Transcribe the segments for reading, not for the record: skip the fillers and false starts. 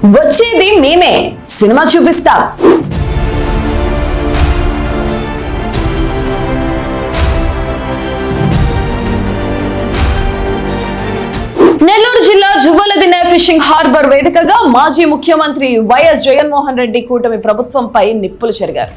వచ్చేది మేమే, సినిమా చూపిస్తాం. నెల్లూరు జిల్లా జువ్వలదిన్నె ఫిషింగ్ హార్బర్ వేదికగా మాజీ ముఖ్యమంత్రి వైఎస్ జగన్మోహన్ రెడ్డి కూటమి ప్రభుత్వంపై నిప్పులు చెరిగారు.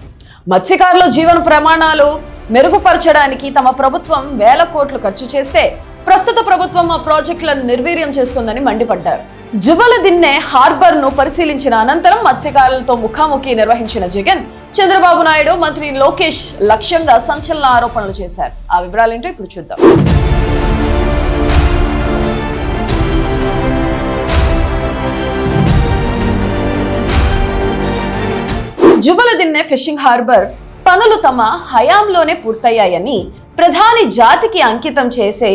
మత్స్యకారుల జీవన ప్రమాణాలు మెరుగుపరచడానికి తమ ప్రభుత్వం వేల కోట్లు ఖర్చు చేస్తే ప్రస్తుత ప్రభుత్వం ఆ ప్రాజెక్టులను నిర్వీర్యం చేస్తుందని మండిపడ్డారు. జువ్వలదిన్నె హార్బర్ ను పరిశీలించిన అనంతరం మత్స్యకారులతో ముఖాముఖి నిర్వహించిన జగన్, చంద్రబాబు నాయుడు, మంత్రి లోకేష్ లక్ష్యంగా సంచలన ఆరోపణలు చేశారు. ఆ వివరాలేంటో ఇప్పుడు చూద్దాం. జువ్వలదిన్నె ఫిషింగ్ హార్బర్ పనులు తమ హయాంలోనే పూర్తయ్యాయని, ప్రధాని జాతికి అంకితం చేసే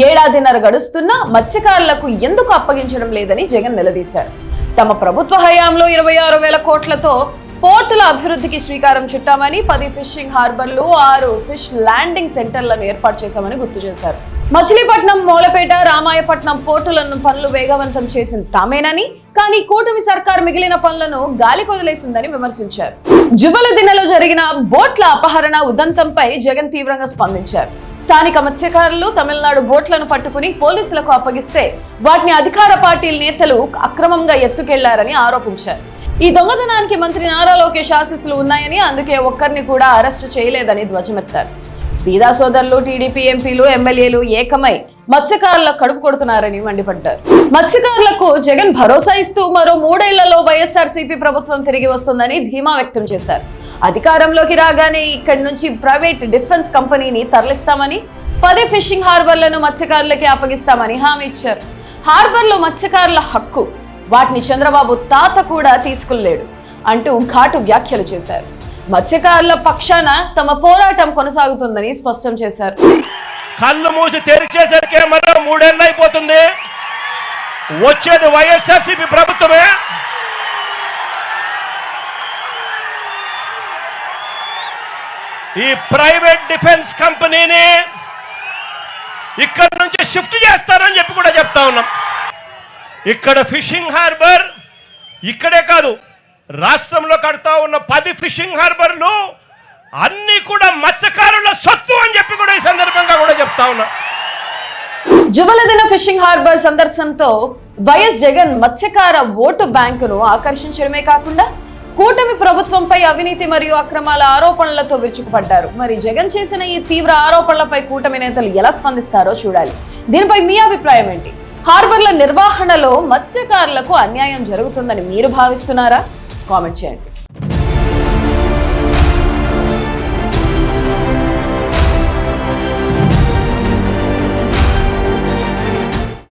ఏడాదిన్నర గడుస్తున్నా మత్స్యకారులకు ఎందుకు అప్పగించడం లేదని జగన్ నిలదీశారు. తమ ప్రభుత్వ హయాంలో 26,000 కోట్లతో పోర్టుల అభివృద్ధికి శ్రీకారం చుట్టామని, 10 ఫిషింగ్ హార్బర్లు, 6 ఫిష్ ల్యాండింగ్ సెంటర్లను ఏర్పాటు చేశామని గుర్తు చేశారు. మచిలీపట్నం, మూలపేట, రామాయపట్నం పోర్టులను పనులు వేగవంతం చేసింది తామేనని, కానీ కూటమి సర్కార్ మిగిలిన పనులను గాలి కొదిలేసిందని విమర్శించారు. జువ్వలదిన్నెలో జరిగిన బోట్ల అపహరణ ఉదంతంపై జగన్ తీవ్రంగా స్పందించారు. స్థానిక మత్స్యకారులు తమిళనాడు బోట్లను పట్టుకుని పోలీసులకు అప్పగిస్తే వాటిని అధికార పార్టీల నేతలు అక్రమంగా ఎత్తుకెళ్లారని ఆరోపించారు. ఈ దొంగతనానికి మంత్రి నారా లోకేష్ ఆశీస్సులు ఉన్నాయని, అందుకే ఒక్కరిని కూడా అరెస్టు చేయలేదని ధ్వజమెత్తారు. బీదా సోదరులు, టీడీపీ ఎంపీలు, ఎమ్మెల్యేలు ఏకమై మత్స్యకారుల కడుపు కొడుతున్నారని మండిపడ్డారు. మత్స్యకారులకు జగన్ భరోసా ఇస్తూ మరో 3 ఏళ్లలో వైఎస్ఆర్సీపీ ప్రభుత్వం తిరిగి వస్తుందని ధీమా వ్యక్తం చేశారు. అధికారంలోకి రాగానే ఇక్కడి నుంచి ప్రైవేట్ డిఫెన్స్ కంపెనీని తరలిస్తామని, 10 ఫిషింగ్ హార్బర్లను మత్స్యకారులకే అప్పగిస్తామని హామీ ఇచ్చారు. హార్బర్లో మత్స్యకారుల హక్కు, వాటిని చంద్రబాబు తాత కూడా తీసుకులేడు అంటూ ఘాటు వ్యాఖ్యలు చేశారు. మత్స్యకారుల పక్షాన తమ పోరాటం కొనసాగుతుందని స్పష్టం చేశారు. కళ్ళు మూసి తెరిచేసరికి మరో 3 ఏళ్ళు అయిపోతుంది. వచ్చేది వైఎస్ఆర్సీపీ ప్రభుత్వమే. ఈ ప్రైవేట్ డిఫెన్స్ కంపెనీని ఇక్కడి నుంచి షిఫ్ట్ చేస్తారని చెప్పి కూడా చెప్తా ఉన్నాం. ఇక్కడ ఫిషింగ్ హార్బర్ ఇక్కడే కాదు, రాష్ట్రంలో కడతా ఉన్న 10 ఫిషింగ్ హార్బర్లు అన్ని కూడా మత్స్యకారుల సొత్తు అని చెప్పి కూడా ఈ సందర్భంగా కూడా చెప్తా ఉన్నా. జువ్వలదిన్నె ఫిషింగ్ హార్బర్ సందర్శనతో వైఎస్ జగన్ మత్స్యకార ఓటు బ్యాంకును ఆకర్షించడమే కాకుండా కూటమి ప్రభుత్వంపై అవినీతి మరియు అక్రమాల ఆరోపణలతో విరుచుకుపడ్డారు. మరి జగన్ చేసిన ఈ తీవ్ర ఆరోపణలపై కూటమి నేతలు ఎలా స్పందిస్తారో చూడాలి. దీనిపై మీ అభిప్రాయం ఏంటి? హార్బర్ల నిర్వహణలో మత్స్యకారులకు అన్యాయం జరుగుతుందని మీరు భావిస్తున్నారా? కామెంట్ చేయండి.